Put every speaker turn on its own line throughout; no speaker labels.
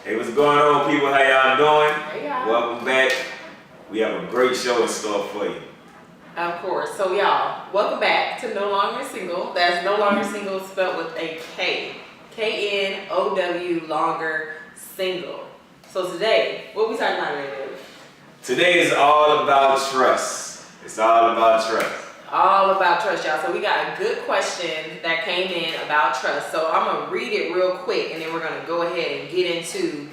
Hey, what's going on, people? How y'all doing?
Hey, y'all.
Welcome back. We have a great show in store for you.
Of course. So, y'all, welcome back to No Longer Single. That's No Longer Single spelled with a K. K-N-O-W, longer single. So today, what we talking about today, David?
Today is all about trust. It's all about trust.
All about trust, y'all. So we got a good question that came in about trust. So I'm going to read it real quick, and then we're going to go ahead and get into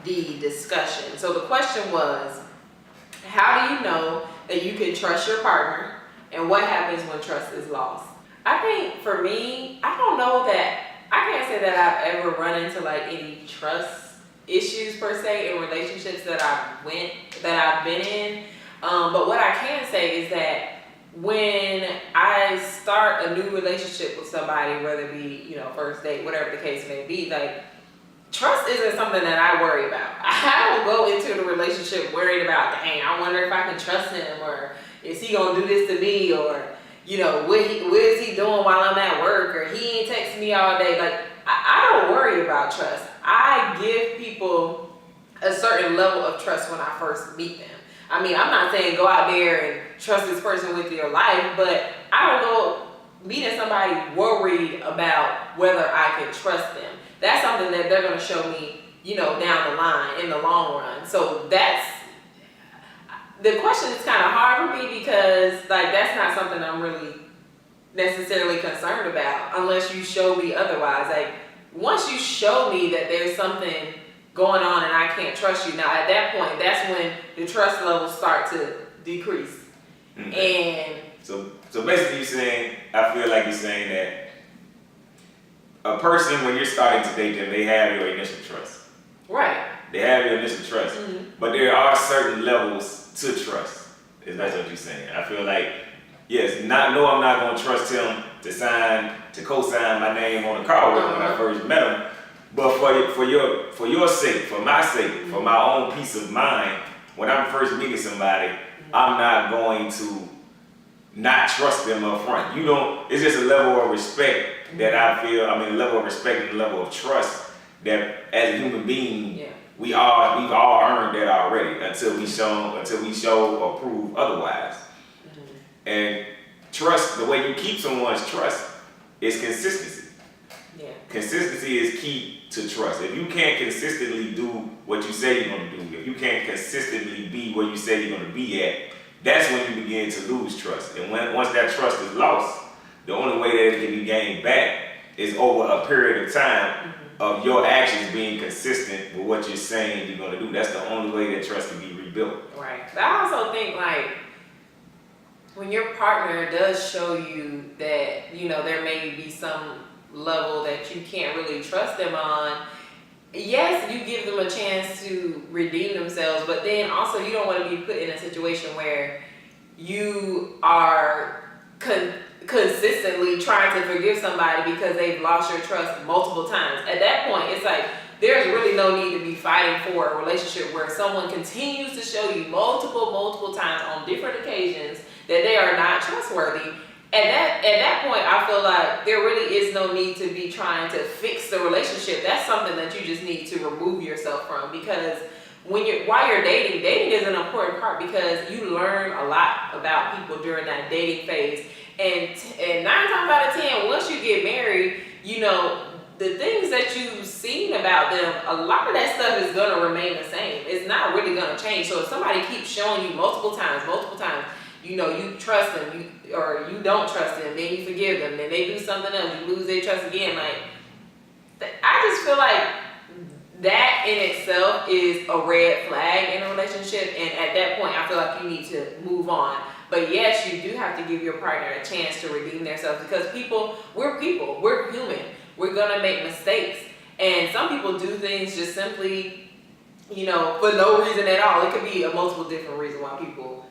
the discussion. So the question was, how do you know that you can trust your partner, and what happens when trust is lost? I think for me, I don't know that, I can't say that I've ever run into like any trust issues per se in relationships that I've been in. But what I can say is that when I start a new relationship with somebody, whether it be, first date, whatever the case may be, like, trust isn't something that I worry about. I don't go into the relationship worried about, dang, I wonder if I can trust him, or is he gonna do this to me, or what is he doing while I'm at work, or he ain't texting me all day. Like, I don't worry about trust. I give people a certain level of trust when I first meet them. I mean, I'm not saying go out there and trust this person with your life, but I don't go meeting somebody worried about whether I can trust them. That's something that they're going to show me, down the line, in the long run. So the question is kind of hard for me because, like, that's not something I'm really necessarily concerned about unless you show me otherwise. Like, once you show me that there's something going on and I can't trust you, now at that point, that's when the trust levels start to decrease.
Mm-hmm.
And
so basically you're saying, I feel like you're saying that a person, when you're starting to date them, they have your initial trust.
Right.
They have your initial trust.
Mm-hmm.
But there are certain levels to trust. Is that what you're saying? I feel like, yes, I'm not going to trust him to co-sign my name on the car with him when I first met him. But for your sake, for my sake, for my own peace of mind, when I'm first meeting somebody, I'm not going to not trust them up front. It's just a level of respect that I feel, a level of respect and a level of trust that as a human being, we've all earned that already until we show or prove otherwise. Mm-hmm. And trust, the way you keep someone's trust is consistency. Yeah. Consistency is key to trust. If you can't consistently do what you say you're going to do, if you can't consistently be where you say you're going to be at, that's when you begin to lose trust. And once that trust is lost, the only way that it can be gained back is over a period of time of your actions being consistent with what you're saying you're going to do. That's the only way that trust can be rebuilt.
Right. But I also think, like, when your partner does show you that, there may be some level that you can't really trust them on, yes, you give them a chance to redeem themselves, but then also you don't want to be put in a situation where you are consistently trying to forgive somebody because they've lost your trust multiple times. At that point, it's like there's really no need to be fighting for a relationship where someone continues to show you multiple times on different occasions that they are not trustworthy. At that point, I feel like there really is no need to be trying to fix the relationship. That's something that you just need to remove yourself from, because while you're dating is an important part because you learn a lot about people during that dating phase. And 9 times out of 10, once you get married, the things that you've seen about them, a lot of that stuff is going to remain the same. It's not really going to change. So if somebody keeps showing you multiple times, you trust them, or you don't trust them, then you forgive them, then they do something else, you lose their trust again. Like, I just feel like that in itself is a red flag in a relationship, and at that point, I feel like you need to move on. But yes, you do have to give your partner a chance to redeem themselves, because we're human, we're gonna make mistakes, and some people do things just simply, for no reason at all. It could be a multiple different reasons why people,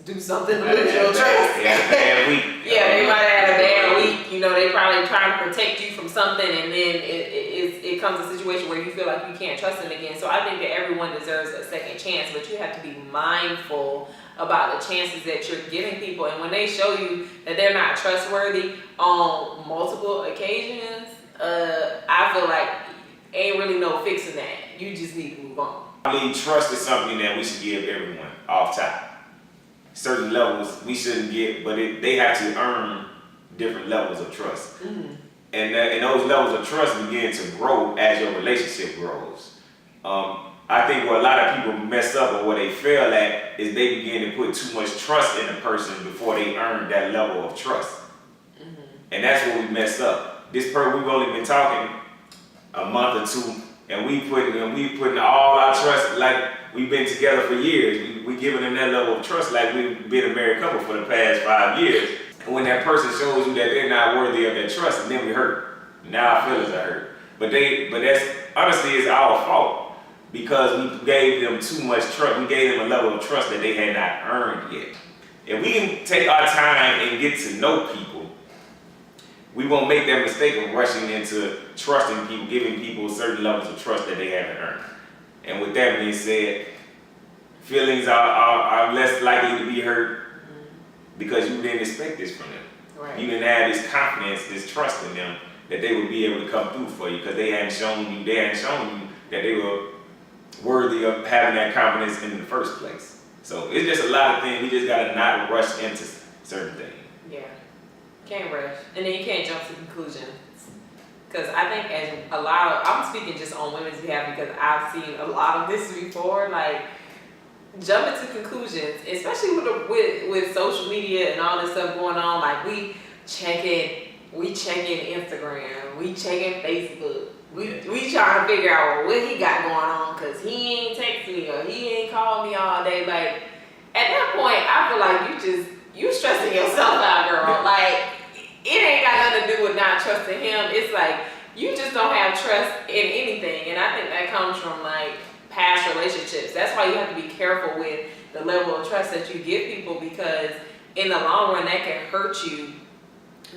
do something to lose your trust. They might have had a bad week. They probably trying to protect you from something, and then it comes to a situation where you feel like you can't trust them again. So I think that everyone deserves a second chance, but you have to be mindful about the chances that you're giving people. And when they show you that they're not trustworthy on multiple occasions, I feel like ain't really no fixing that. You just need to move on.
I believe trust is something that we should give everyone off top. Certain levels we shouldn't get, but they have to earn different levels of trust.
Mm-hmm.
And those levels of trust begin to grow as your relationship grows. I think what a lot of people mess up or what they fail at is they begin to put too much trust in a person before they earn that level of trust. Mm-hmm. And that's where we mess up. We've only been talking a month or two, and we putting all our trust like we've been together for years. We giving them that level of trust like we've been a married couple for the past 5 years. And when that person shows you that they're not worthy of that trust, and then we hurt. Now our feelings are hurt. But that's honestly it's our fault because we gave them too much trust. We gave them a level of trust that they had not earned yet. If we can take our time and get to know people, we won't make that mistake of rushing into trusting people, giving people certain levels of trust that they haven't earned. And with that being said, feelings are less likely to be hurt because you didn't expect this from them.
Right.
You didn't have this confidence, this trust in them that they would be able to come through for you because they hadn't shown you that they were worthy of having that confidence in the first place. So it's just a lot of things. We just gotta not rush into certain things.
Yeah, can't rush, and then you can't jump to conclusions. Because I think I'm speaking just on women's behalf because I've seen a lot of this before, like jumping to conclusions, especially with social media and all this stuff going on. Like we checking Instagram, we checking Facebook, we trying to figure out what he got going on because he ain't text me or he ain't called me all day. Like at that point, I feel like you stressing yourself out, girl. Like it ain't got nothing to do with not trusting him. It's like you just don't have trust in anything, and I think that comes from like past relationships. That's why you have to be careful with the level of trust that you give people because in the long run that can hurt you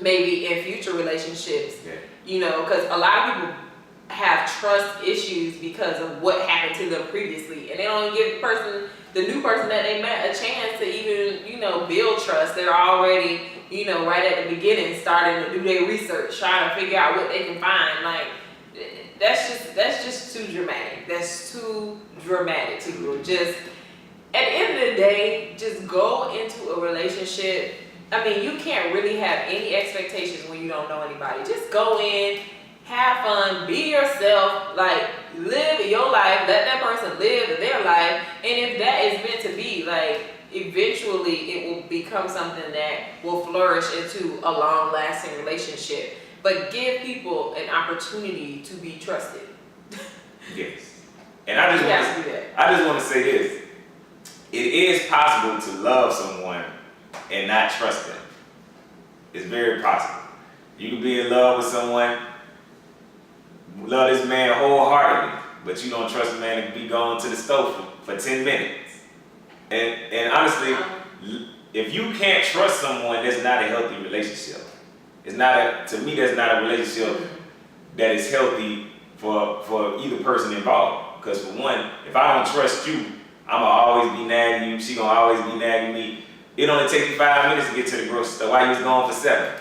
maybe in future relationships. Yeah. You know, because a lot of people have trust issues because of what happened to them previously, and they don't give the new person that they met a chance to even, you know, build trust. They're already, you know, right at the beginning starting to do their research, trying to figure out what they can find. Like that's just too dramatic. That's too dramatic to do. Just at the end of the day, just go into a relationship. I mean, you can't really have any expectations when you don't know anybody. Just go in, have fun, be yourself, like live your life, let that person live their life, and if that is meant to be, like eventually it will become something that will flourish into a long-lasting relationship. But give people an opportunity to be trusted.
Yes. And I just want to say this. It is possible to love someone and not trust them. It's very possible. You can be in love with someone, love this man wholeheartedly, but you don't trust the man to be going to the stove for 10 minutes. And honestly, if you can't trust someone, that's not a healthy relationship. To me, that's not a relationship that is healthy for either person involved. Because for one, if I don't trust you, I'ma always be nagging you, she gonna always be nagging me. It only takes you 5 minutes to get to the grocery store while you was going for 7.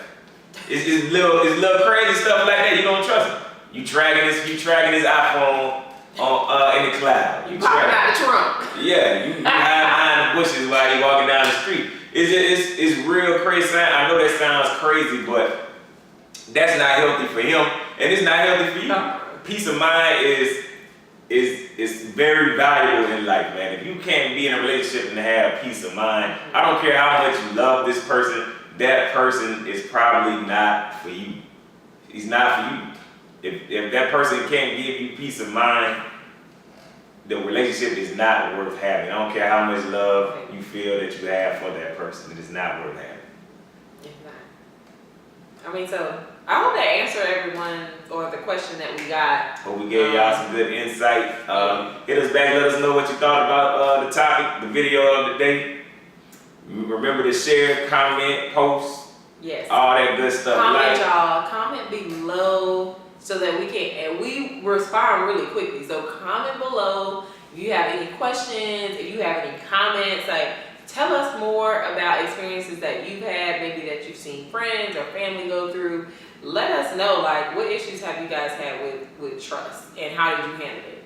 It's little crazy stuff like that. You don't trust him. You dragging his iPhone in the cloud.
You popping out the trunk.
Yeah, you hide behind the bushes while you walking down the street. It's real crazy. I know that sounds crazy, but that's not healthy for him, and it's not healthy for you. No. Peace of mind is very valuable in life, man. If you can't be in a relationship and have peace of mind, I don't care how much you love this person, that person is probably not for you. He's not for you. If that person can't give you peace of mind, the relationship is not worth having. I don't care how much love you feel that you have for that person. It is not worth having.
It's not. I mean, so I hope that answered everyone or the question that we got.
Hope we gave y'all some good insight. Hit us back. Let us know what you thought about the topic, the video of the day. Remember to share, comment, post.
Yes.
All that good stuff.
Comment, y'all. Comment below so that we can, and we respond really quickly. So comment below if you have any questions, if you have any comments, like tell us more about experiences that you've had, maybe that you've seen friends or family go through. Let us know, like, what issues have you guys had with trust, and how did you handle it?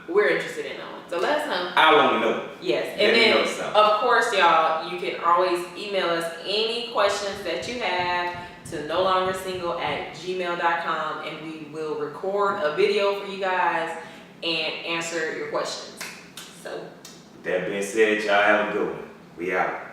We're interested in knowing. So let us know.
I want to know.
Yes,
Let
and
me
then
know something.
of course, y'all, you can always email us any questions that you have to nolongersingle@gmail.com, and we will record a video for you guys and answer your questions. So,
That being said, y'all have a good one. We out.